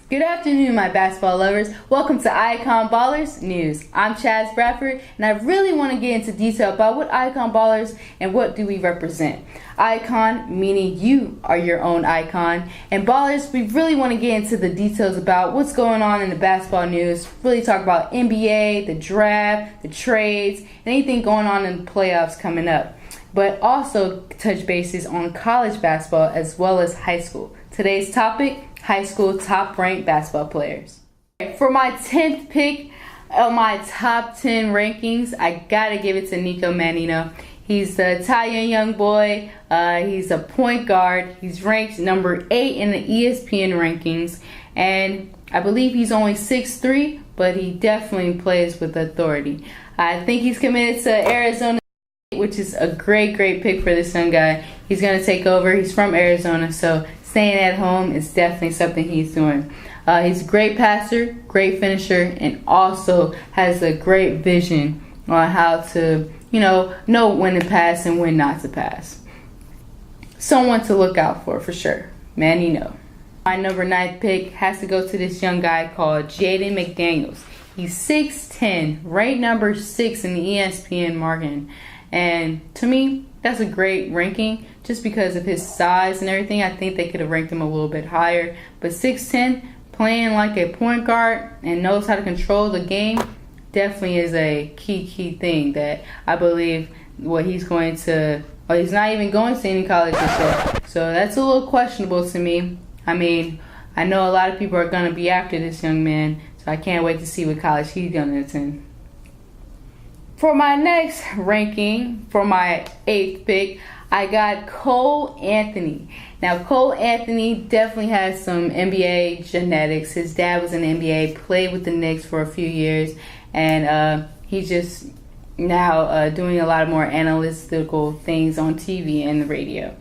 Good afternoon, my basketball lovers. Welcome to Icon Ballers News. I'm Chaz Bradford, and I really want to get into detail about what Icon Ballers and what do we represent. Icon, meaning you are your own icon, and Ballers, we really want to get into the details about what's going on in the basketball news, really talk about NBA, the draft, the trades, and anything going on in the playoffs coming up. But also touch bases on college basketball as well as high school. Today's topic, high school top-ranked basketball players. For my 10th pick of my top 10 rankings, I gotta give it to Nico Mannion. He's the Italian young boy. He's a point guard. He's ranked number 8 in the ESPN rankings, and I believe he's only 6'3", but he definitely plays with authority. I think he's committed to Arizona, which is a great pick for this young guy. He's gonna take over. He's from Arizona, so staying at home is definitely something he's doing. He's a great passer, great finisher, and also has a great vision on how to, know when to pass and when not to pass. Someone to look out for sure. Mannion. My number 9 pick has to go to this young guy called Jaden McDaniels. He's 6'10", ranked number 6 in the ESPN marking. And to me, that's a great ranking just because of his size and everything. I think they could have ranked him a little bit higher. But 6'10", playing like a point guard and knows how to control the game definitely is a key thing that I believe he's not even going to any colleges yet. So that's a little questionable to me. I mean, I know a lot of people are going to be after this young man, so I can't wait to see what college he's going to attend. For my next ranking, for my 8th pick, I got Cole Anthony. Now, Cole Anthony definitely has some NBA genetics. His dad was in the NBA, played with the Knicks for a few years, and he's just now doing a lot more analytical things on TV and the radio.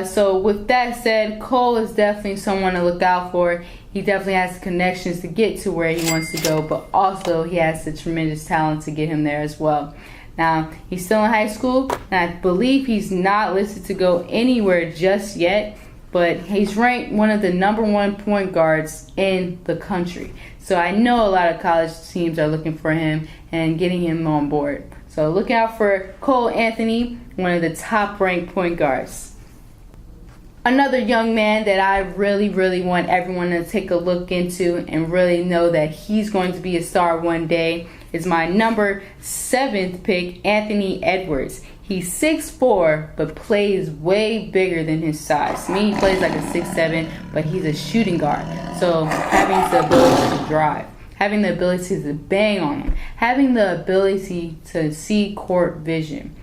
So with that said, Cole is definitely someone to look out for. He definitely has the connections to get to where he wants to go, but also he has the tremendous talent to get him there as well. Now, he's still in high school, and I believe he's not listed to go anywhere just yet, but he's ranked one of the number 1 point guards in the country. So I know a lot of college teams are looking for him and getting him on board. So look out for Cole Anthony, one of the top-ranked point guards. Another young man that I really want everyone to take a look into and really know that he's going to be a star one day is my number 7th pick, Anthony Edwards. He's 6'4", but plays way bigger than his size. To me, he plays like a 6'7", but he's a shooting guard. So having the ability to drive, having the ability to bang on him, having the ability to see court vision,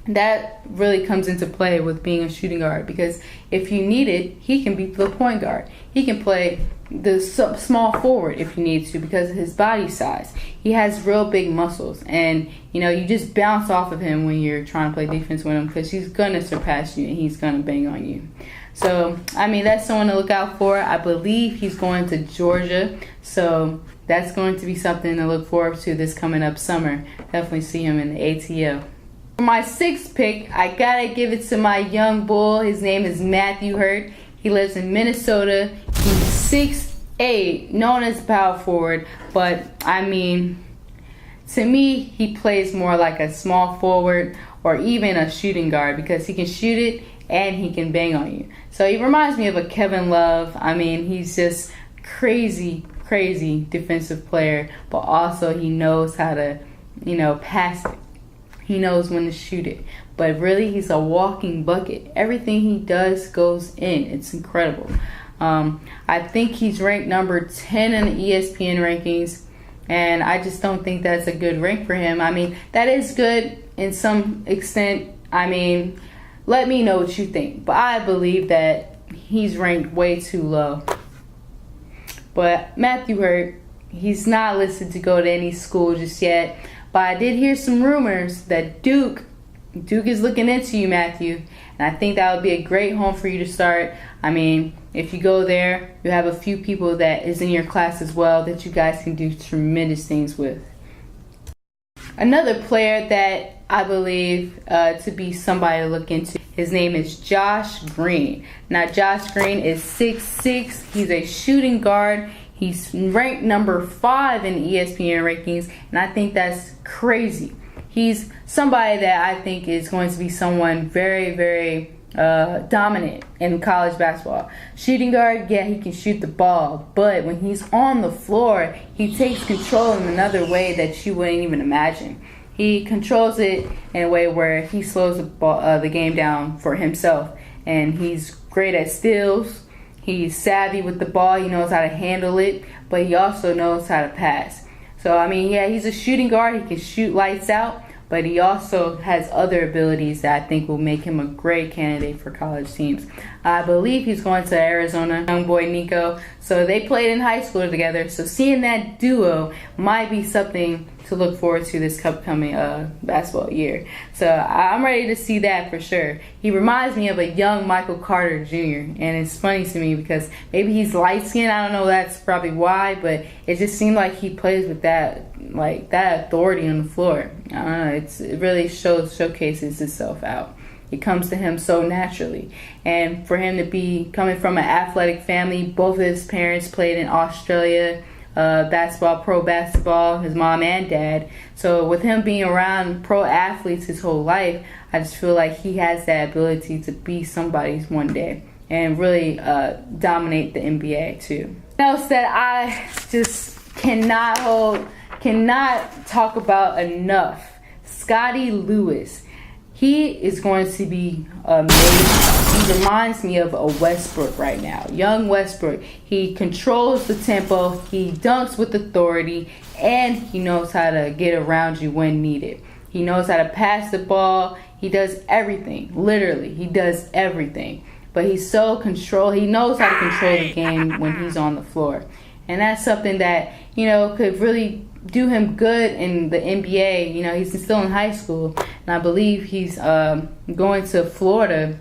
that really comes into play with being a shooting guard, because if you need it, he can be the point guard. He can play the small forward if you need to because of his body size. He has real big muscles, and you just bounce off of him when you're trying to play defense with him because he's going to surpass you and he's going to bang on you. So, that's someone to look out for. I believe he's going to Georgia, so that's going to be something to look forward to this coming up summer. Definitely see him in the ATL. For my 6th pick, I gotta give it to my young bull. His name is Matthew Hurt. He lives in Minnesota. He's 6'8", known as power forward, but to me, he plays more like a small forward or even a shooting guard because he can shoot it and he can bang on you. So he reminds me of a Kevin Love. He's just crazy defensive player, but also he knows how to, pass it. He knows when to shoot it. But really, he's a walking bucket. Everything he does goes in. It's incredible. I think he's ranked number 10 in the ESPN rankings, and I just don't think that's a good rank for him. That is good in some extent. Let me know what you think. But I believe that he's ranked way too low. But Matthew Hurt, he's not listed to go to any school just yet. But I did hear some rumors that Duke is looking into you, Matthew. And I think that would be a great home for you to start. If you go there, you have a few people that is in your class as well that you guys can do tremendous things with. Another player that I believe to be somebody to look into, his name is Josh Green. Now, Josh Green is 6'6". He's a shooting guard. He's ranked number 5 in ESPN rankings, and I think that's crazy. He's somebody that I think is going to be someone very, very dominant in college basketball. Shooting guard, yeah, he can shoot the ball, but when he's on the floor, he takes control in another way that you wouldn't even imagine. He controls it in a way where he slows the game down for himself, and he's great at steals. He's savvy with the ball. He knows how to handle it, but he also knows how to pass. So, I mean, yeah, he's a shooting guard. He can shoot lights out, but he also has other abilities that I think will make him a great candidate for college teams. I believe he's going to Arizona, young boy Nico. So they played in high school together. So seeing that duo might be something to look forward to this upcoming basketball year. So I'm ready to see that for sure. He reminds me of a young Michael Carter Jr. And it's funny to me because maybe he's light skinned. I don't know, that's probably why, but it just seemed like he plays with that authority on the floor. I don't know, it really showcases itself out. It comes to him so naturally. And for him to be coming from an athletic family, both of his parents played in Australia, pro basketball, his mom and dad. So with him being around pro athletes his whole life, I just feel like he has that ability to be somebody's one day and really dominate the NBA too. Something else that I just cannot talk about enough, Scottie Lewis. He is going to be amazing. He reminds me of a Westbrook right now. Young Westbrook. He controls the tempo. He dunks with authority. And he knows how to get around you when needed. He knows how to pass the ball. He does everything. Literally, he does everything. But he's so controlled. He knows how to control the game when he's on the floor. And that's something that, could really do him good in the NBA. He's still in high school, and I believe he's going to Florida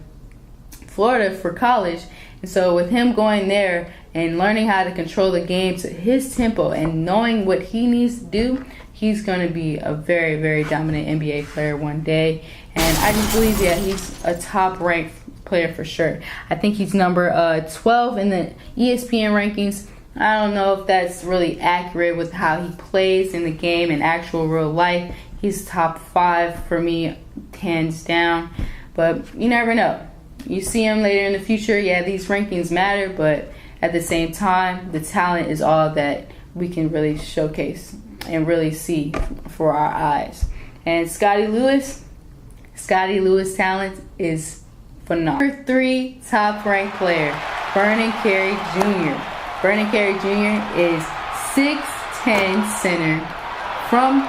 for college. And so with him going there and learning how to control the game to his tempo and knowing what he needs to do, he's going to be a very, very dominant NBA player one day. And I just believe, he's a top-ranked player for sure. I think he's number 12 in the ESPN rankings. I don't know if that's really accurate with how he plays in the game in actual real life. He's top 5 for me, hands down. But you never know. You see him later in the future. Yeah, these rankings matter, but at the same time, the talent is all that we can really showcase and really see for our eyes. And Scottie Lewis talent is phenomenal. Number 3 top-ranked player, Vernon Carey Jr. Vernon Carey Jr. is 6'10" center from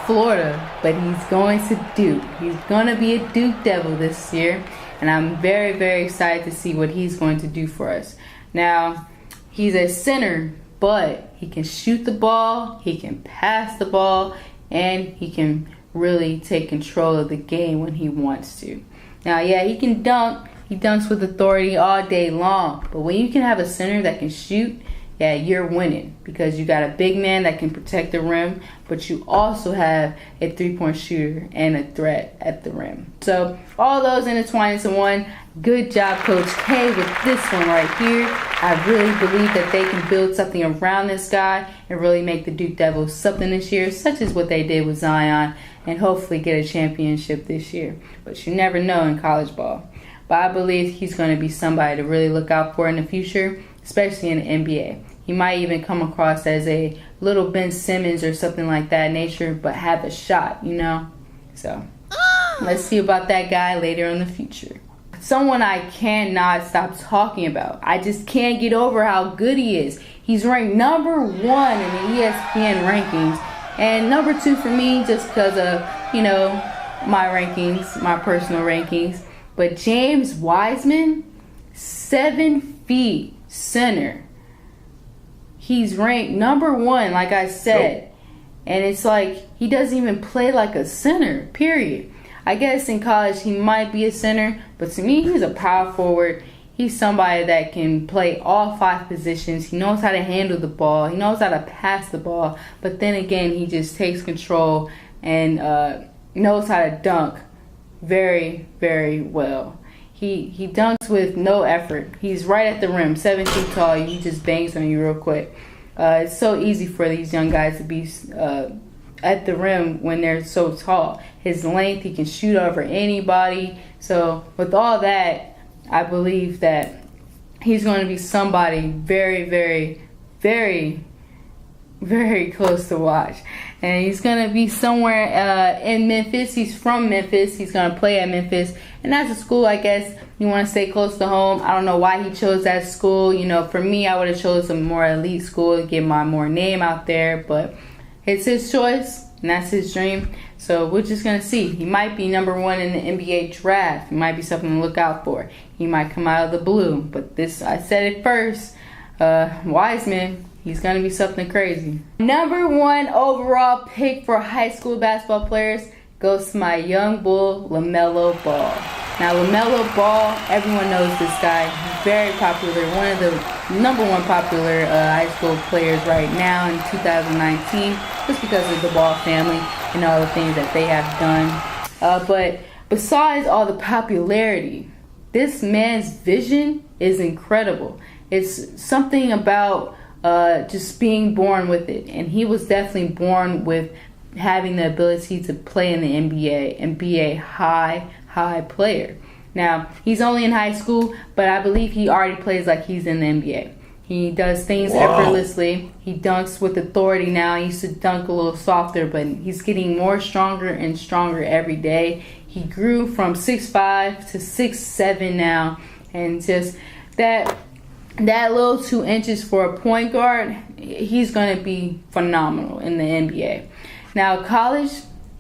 Florida, but he's going to Duke. He's going to be a Duke Devil this year, and I'm very, very excited to see what he's going to do for us. Now, he's a center, but he can shoot the ball, he can pass the ball, and he can really take control of the game when he wants to. Now, yeah, he can dunk. He dunks with authority all day long. But when you can have a center that can shoot, yeah, you're winning. Because you got a big man that can protect the rim, but you also have a three-point shooter and a threat at the rim. So all those intertwined into one. Good job, Coach K, with this one right here. I really believe that they can build something around this guy and really make the Duke Devils something this year, such as what they did with Zion, and hopefully get a championship this year. But you never know in college ball. But I believe he's going to be somebody to really look out for in the future, especially in the NBA. He might even come across as a little Ben Simmons or something like that nature, but have a shot, So let's see about that guy later in the future. Someone I cannot stop talking about. I just can't get over how good he is. He's ranked number 1 in the ESPN rankings, and number 2 for me just because of, my rankings, my personal rankings. But James Wiseman, 7 feet center. He's ranked number 1, like I said. Nope. And it's like he doesn't even play like a center, period. I guess in college he might be a center, but to me he's a power forward. He's somebody that can play all 5 positions. He knows how to handle the ball. He knows how to pass the ball. But then again, he just takes control and knows how to dunk very, very well. He dunks with no effort. He's right at the rim, 7 feet tall. He just bangs on you real quick. It's so easy for these young guys to be at the rim when they're so tall. His length, he can shoot over anybody. So with all that, I believe that he's going to be somebody very, very, very, very close to watch. And he's going to be somewhere in Memphis. He's from Memphis. He's going to play at Memphis. And that's a school, I guess, you want to stay close to home. I don't know why he chose that school. You know, for me, I would have chose a more elite school to get my more name out there. But it's his choice, and that's his dream. So we're just going to see. He might be number 1 in the NBA draft. It might be something to look out for. He might come out of the blue. But this, I said it first, Wiseman, he's going to be something crazy. Number 1 overall pick for high school basketball players goes to my young bull, LaMelo Ball. Now, LaMelo Ball, everyone knows this guy. He's very popular, one of the number 1 popular high school players right now in 2019, just because of the Ball family and all the things that they have done. But besides all the popularity, this man's vision is incredible. It's something about just being born with it. And he was definitely born with having the ability to play in the NBA and be a high player. Now, he's only in high school, but I believe he already plays like he's in the NBA. He does things effortlessly. He dunks with authority now. He used to dunk a little softer, but he's getting more stronger and stronger every day. He grew from 6'5" to 6'7" now, and just that little 2 inches for a point guard, he's going to be phenomenal in the NBA. Now, college,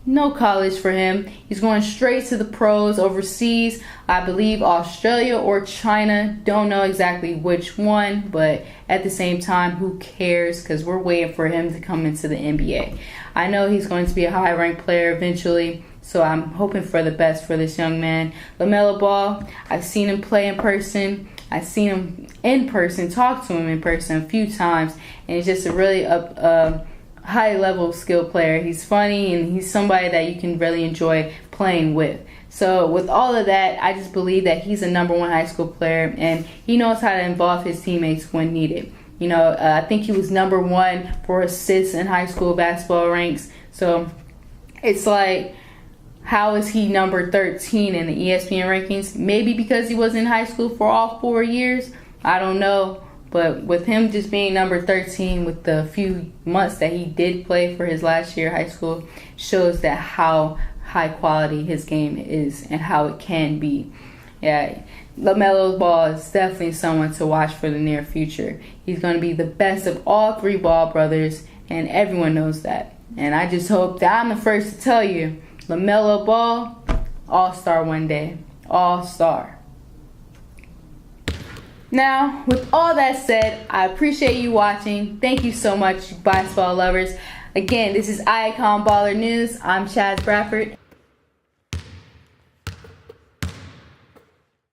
no college for him. He's going straight to the pros overseas. I believe Australia or China. Don't know exactly which one, but at the same time, who cares? Because we're waiting for him to come into the NBA. I know he's going to be a high-ranked player eventually, so I'm hoping for the best for this young man. LaMelo Ball, I've seen him play in person. I've seen him in person, talk to him in person a few times, and he's just a really high-level skill player. He's funny, and he's somebody that you can really enjoy playing with. So with all of that, I just believe that he's a number 1 high school player, and he knows how to involve his teammates when needed. You know, I think he was number 1 for assists in high school basketball ranks. So it's like, how is he number 13 in the ESPN rankings? Maybe because he was in high school for all 4 years. I don't know. But with him just being number 13 with the few months that he did play for his last year of high school shows that how high quality his game is and how it can be. Yeah, LaMelo Ball is definitely someone to watch for the near future. He's going to be the best of all 3 Ball brothers, and everyone knows that. And I just hope that I'm the first to tell you, LaMelo Ball, all-star one day. All-star. Now, with all that said, I appreciate you watching. Thank you so much, basketball lovers. Again, this is Icon Baller News. I'm Chaz Bradford.